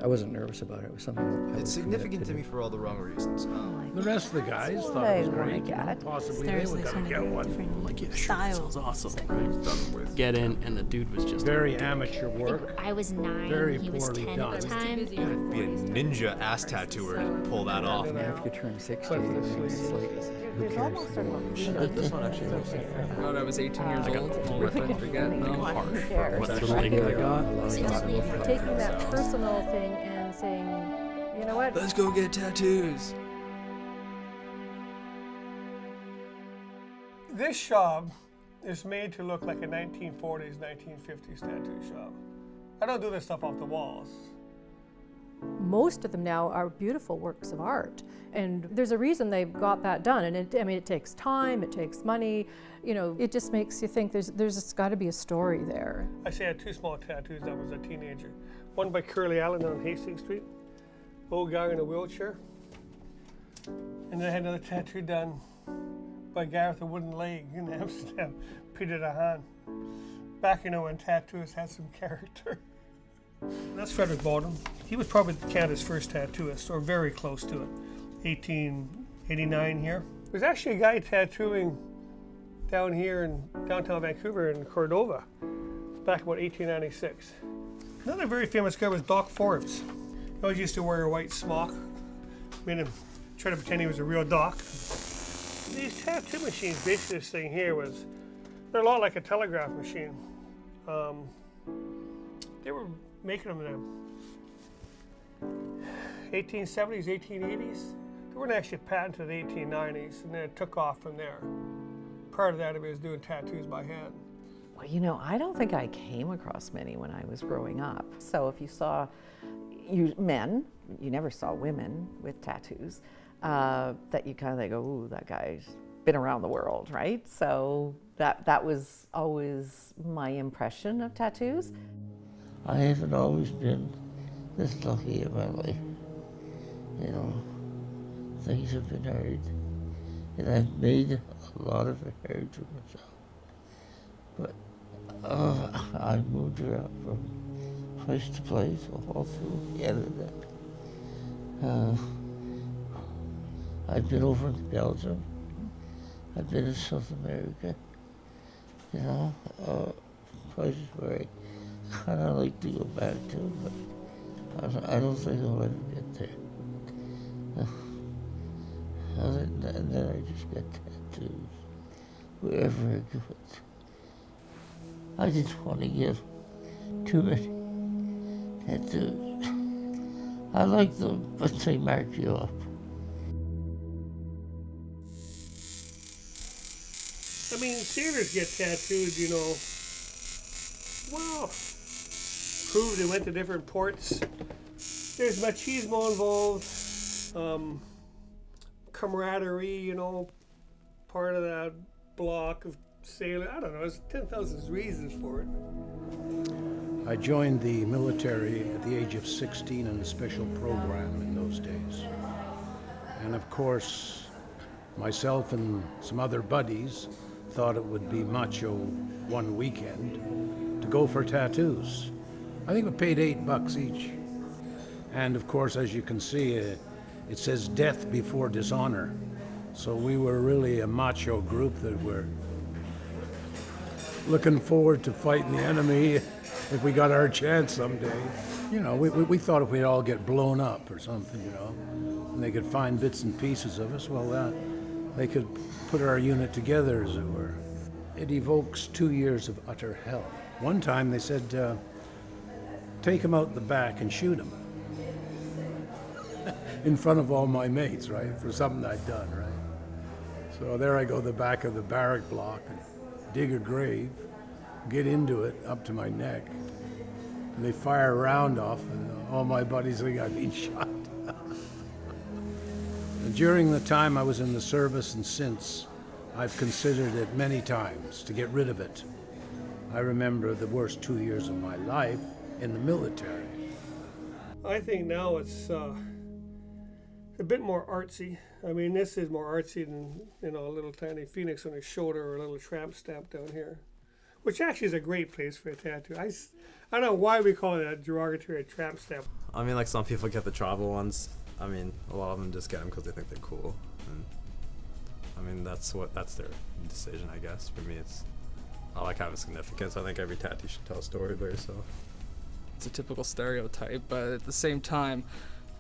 I wasn't nervous about it. It was something I It's was significant committed to me for all the wrong reasons. The rest of the guys thought it was great. You know, possibly they were going to get one. Like, yeah, sure, that sounds awesome, right? Done with. Get in, and the dude was just Very amateur work. I was 9, Very he was poorly 10 done. at the time. Be a ninja ass tattooer to pull that off. And after you turn 60, it's like, who cares? This one actually looks different. I was 18 years old. Worth it. Forget. No. what little ink I got. Taking that personal thing and saying, you know what? Let's go get tattoos. This shop is made to look like a 1940s, 1950s tattoo shop. I don't do this stuff off the walls. Most of them now are beautiful works of art, and there's a reason they've got that done. And it takes time, it takes money. You know, it just makes you think there's got to be a story there. I say I had 2 small tattoos when I was a teenager. One by Curly Allen on Hastings Street, old guy in a wheelchair. And then I had another tattoo done by a guy with a wooden leg in Amsterdam, Peter de Haan. Back, when tattoos had some character. That's Frederick Baldwin. He was probably Canada's first tattooist, or very close to it. 1889 here. There's actually a guy tattooing down here in downtown Vancouver in Cordova, back about 1896. Another very famous guy was Doc Forbes. He always used to wear a white smock, made him try to pretend he was a real doc. These tattoo machines, basically this thing here they're a lot like a telegraph machine. They were making them in the 1870s, 1880s. They weren't actually patented in the 1890s, and then it took off from there. Part of that, I was doing tattoos by hand. Well, I don't think I came across many when I was growing up. So if you saw men, you never saw women with tattoos, that you kind of go, ooh, that guy's been around the world, right? So that was always my impression of tattoos. I haven't always been this lucky in my life. Things have been hard. And I've made a lot of it hard for myself. But I moved around from place to place all through Canada. I've been over in Belgium. I've been in South America. Places where I kind of like to go back to, but I don't think I'll ever get there. Other than that, I just get tattoos wherever I go. I just want to get too many tattoos. I like them, but they mark you up. I mean, sailors get tattoos, prove they went to different ports. There's machismo involved, camaraderie, part of that block of sailors. I don't know, there's 10,000 reasons for it. I joined the military at the age of 16 in a special program in those days. And of course, myself and some other buddies thought it would be macho one weekend to go for tattoos. I think we paid $8 each. And of course, as you can see, it says death before dishonor. So we were really a macho group that were looking forward to fighting the enemy if we got our chance someday. We thought if we'd all get blown up or something, and they could find bits and pieces of us, they could put our unit together, as it were. It evokes 2 years of utter hell. One time they said, take him out the back and shoot him. In front of all my mates, right, for something I'd done, right? So there I go, the back of the barrack block, and dig a grave, get into it up to my neck, and they fire a round off, and all my buddies think I've been shot. And during the time I was in the service and since, I've considered it many times to get rid of it. I remember the worst 2 years of my life in the military. I think now it's a bit more artsy. I mean, this is more artsy than, a little tiny phoenix on his shoulder or a little tramp stamp down here, which actually is a great place for a tattoo. I don't know why we call it a derogatory tramp stamp. I mean, like, some people get the tribal ones. I mean, a lot of them just get them because they think they're cool. And I mean, that's their decision, I guess. For me, I like having significance. I think every tattoo should tell a story about yourself. It's a typical stereotype, but at the same time,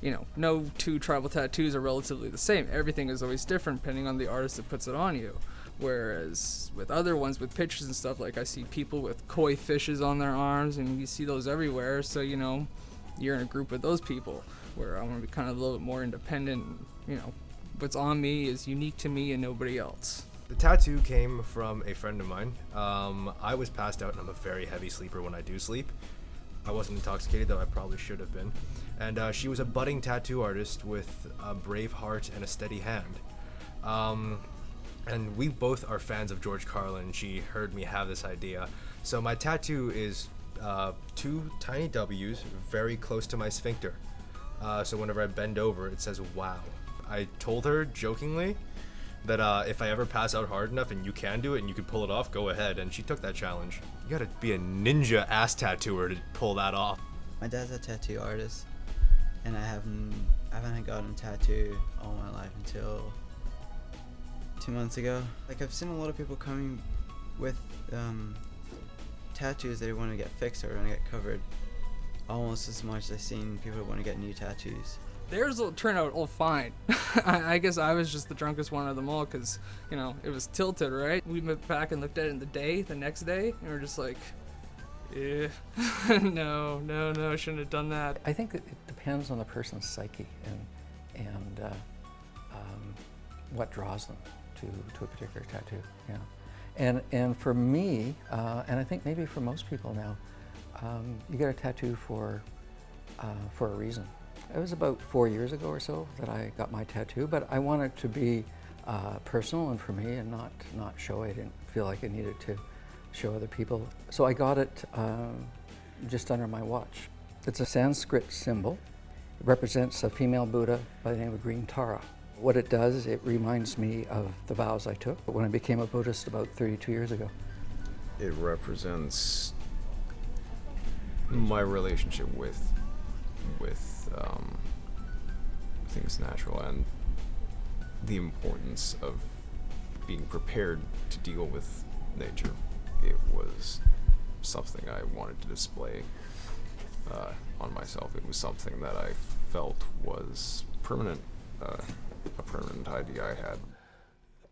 you know, no two tribal tattoos are relatively the same. Everything is always different depending on the artist that puts it on you. Whereas with other ones, with pictures and stuff, like I see people with koi fishes on their arms, and you see those everywhere. So, you know, you're in a group with those people, where I want to be kind of a little bit more independent. You know, what's on me is unique to me and nobody else. The tattoo came from a friend of mine. I was passed out, and I'm a very heavy sleeper when I do sleep. I wasn't intoxicated, though I probably should have been. And she was a budding tattoo artist with a brave heart and a steady hand. And we both are fans of George Carlin. She heard me have this idea. So my tattoo is 2 tiny W's very close to my sphincter. So whenever I bend over, it says, wow. I told her jokingly that if I ever pass out hard enough and you can do it and you can pull it off, go ahead. And she took that challenge. You gotta be a ninja ass tattooer to pull that off. My dad's a tattoo artist, and I haven't gotten a tattoo all my life until 2 months ago. Like, I've seen a lot of people coming with tattoos that they want to get fixed or want to get covered, almost as much as I've seen people who want to get new tattoos. Theirs will turn out all fine. I guess I was just the drunkest one of them all because, you know, it was tilted, right? We went back and looked at it the next day, and we're just like, yeah, no, shouldn't have done that. I think that it depends on the person's psyche and what draws them to a particular tattoo. Yeah, and for me, and I think maybe for most people now, you get a tattoo for a reason. It was about 4 years ago or so that I got my tattoo, but I wanted it to be personal and for me, and not show. I didn't feel like I needed to show other people. So I got it just under my watch. It's a Sanskrit symbol. It represents a female Buddha by the name of Green Tara. What it does, it reminds me of the vows I took when I became a Buddhist about 32 years ago. It represents my relationship with things natural and the importance of being prepared to deal with nature. It was something I wanted to display on myself. It was something that I felt was permanent, a permanent idea I had.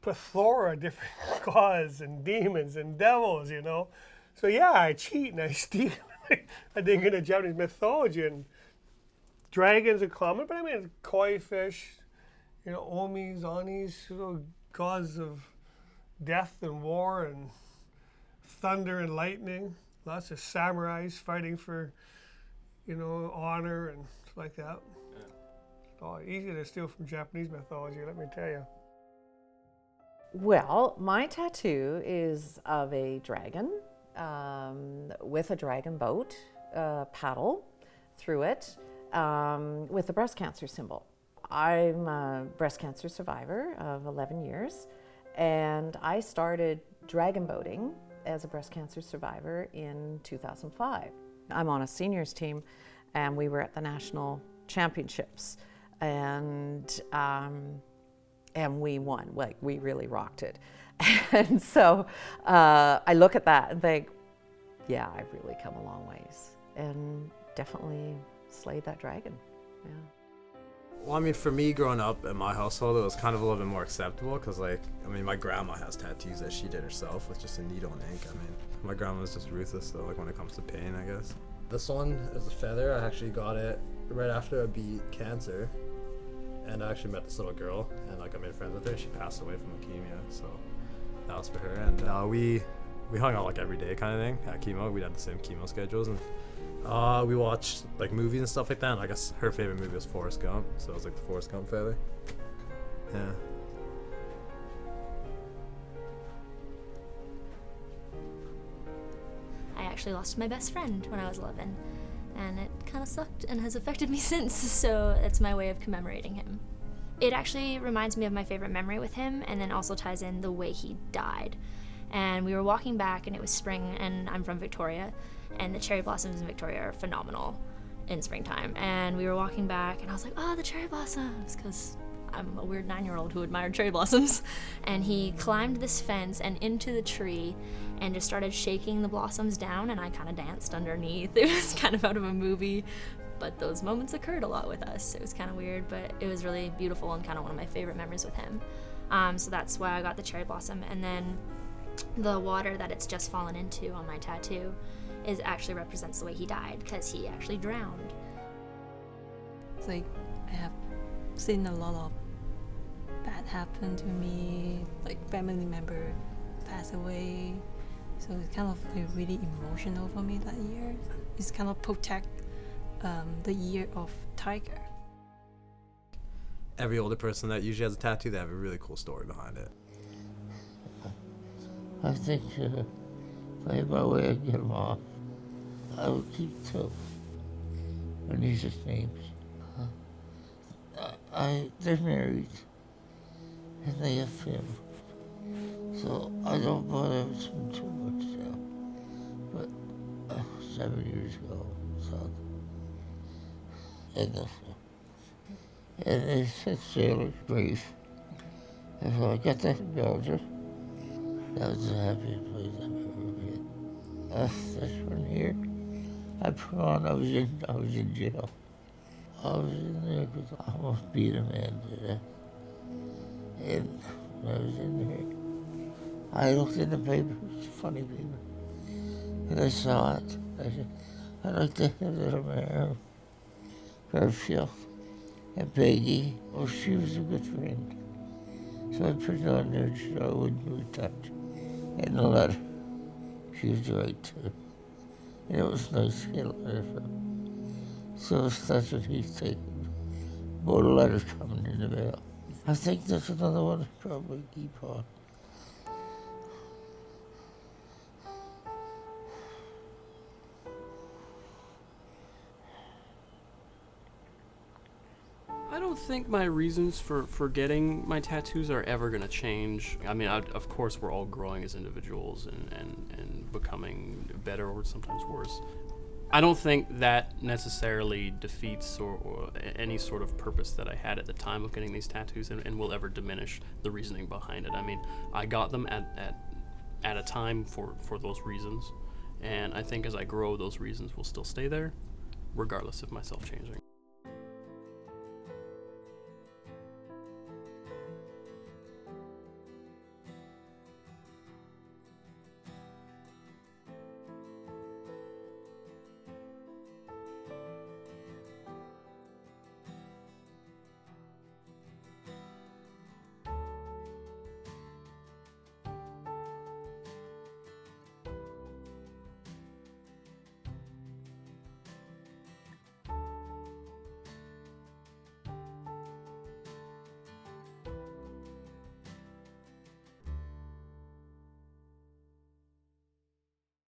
Plethora of different gods and demons and devils, you know. So yeah, I cheat and I steal. I think in the Japanese mythology, and dragons are common, but I mean koi fish, you know, omis, onis, you know, gods of death and war and thunder and lightning. Lots of samurais fighting for, you know, honor and stuff like that. Yeah. Oh, easy to steal from Japanese mythology, let me tell you. Well, my tattoo is of a dragon with a dragon boat, paddle through it, with a breast cancer symbol. I'm a breast cancer survivor of 11 years, and I started dragon boating as a breast cancer survivor in 2005. I'm on a seniors team, and we were at the national championships, and we won. Like, we really rocked it. And so I look at that and think, yeah, I've really come a long ways, and definitely slayed that dragon. Yeah. Well, I mean, for me, growing up in my household, it was kind of a little bit more acceptable because, like, I mean, my grandma has tattoos that she did herself with just a needle and ink. I mean, my grandma was just ruthless, though, like, when it comes to pain, I guess. This one is a feather. I actually got it right after I beat cancer, and I actually met this little girl, and, like, I made friends with her. She passed away from leukemia, so that was for her. And we hung out, like, every day kind of thing at chemo. We had the same chemo schedules, and we watched like movies and stuff like that, and I guess her favorite movie was Forrest Gump, so it was like the Forrest Gump feather. Yeah. I actually lost my best friend when I was 11, and it kind of sucked and has affected me since, so it's my way of commemorating him. It actually reminds me of my favorite memory with him, and then also ties in the way he died. And we were walking back, and it was spring, and I'm from Victoria, and the cherry blossoms in Victoria are phenomenal. in springtime, and we were walking back, and I was like, oh, the cherry blossoms, because I'm a weird 9-year-old who admired cherry blossoms. And he climbed this fence and into the tree and just started shaking the blossoms down, and I kind of danced underneath. It was kind of out of a movie, but those moments occurred a lot with us. It was kind of weird, but it was really beautiful and kind of one of my favorite memories with him. So that's why I got the cherry blossom. And then the water that it's just fallen into on my tattoo actually represents the way he died, because he actually drowned. It's like I have seen a lot of bad happen to me, like family member pass away. So it's kind of like really emotional for me that year. It's kind of protect the year of tiger. Every older person that usually has a tattoo, they have a really cool story behind it. I think if I had my way, I'd get them off. I would keep 2. And these are names. They're married, and they have family. So I don't bother with them too much now. But 7 years ago, so. And they said Sailor's Grave. And so I got that in Belgium. That was the happiest place I've ever been. This one here, I put on, I was in jail. I was in there because I almost beat a man to death. And when I was in there, I looked in the paper, it was a funny paper. And I saw it. I said, I'd like to have that on my arm. Garfield and Peggy, well, she was a good friend. So I put it on there so I wouldn't be touched. And the letter, she was right too. And it was nice to get a letter from him. So that's what he's taking. More letters coming in the mail. I think that's another one to probably keep on. I don't think my reasons for getting my tattoos are ever going to change. I mean, of course, we're all growing as individuals and becoming better or sometimes worse. I don't think that necessarily defeats or any sort of purpose that I had at the time of getting these tattoos and will ever diminish the reasoning behind it. I mean, I got them at a time for those reasons, and I think as I grow, those reasons will still stay there, regardless of myself changing.